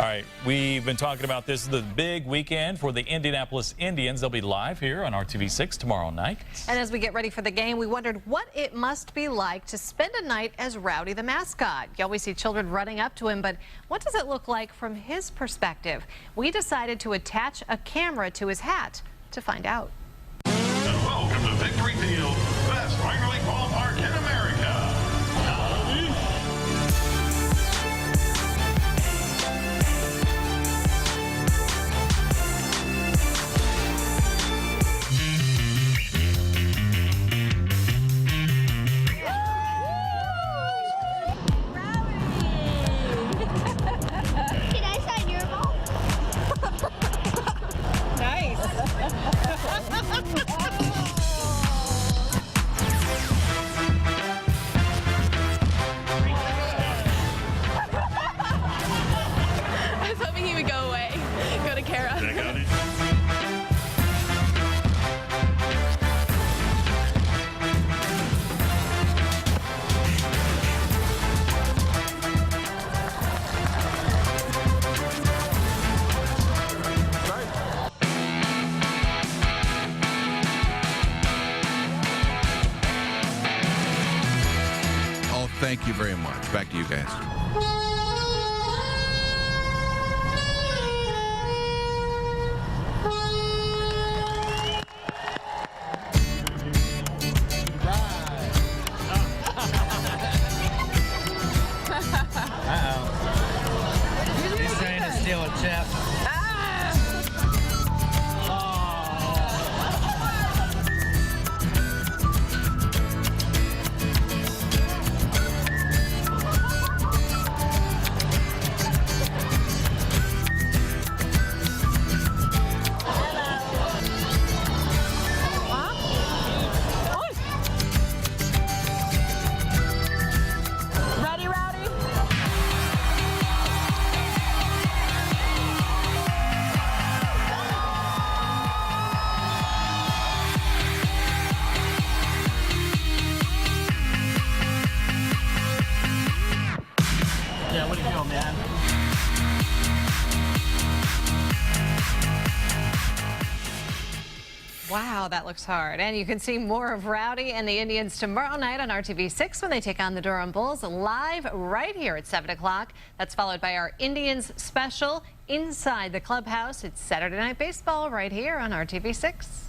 All right, we've been talking about this is the big weekend for the Indianapolis Indians. They'll be live here on RTV6 tomorrow night. And as we get ready for the game, we wondered what it must be like to spend a night as Rowdy the mascot. You always see children running up to him, but what does it look like from his perspective? We decided to attach a camera to his hat to find out. And welcome to Victory Field, best minor league ballpark in America. Howdy. Can I sign your ball? I was hoping he would go away, go to Kara. Check out it. Oh, thank you very much. Back to you guys. He's trying to steal a chip. Ready, Rowdy? Yeah, what do you feel, man? Wow, that looks hard. And you can see more of Rowdy and the Indians tomorrow night on RTV6 when they take on the Durham Bulls live right here at 7 o'clock. That's followed by our Indians special inside the clubhouse. It's Saturday Night Baseball right here on RTV6.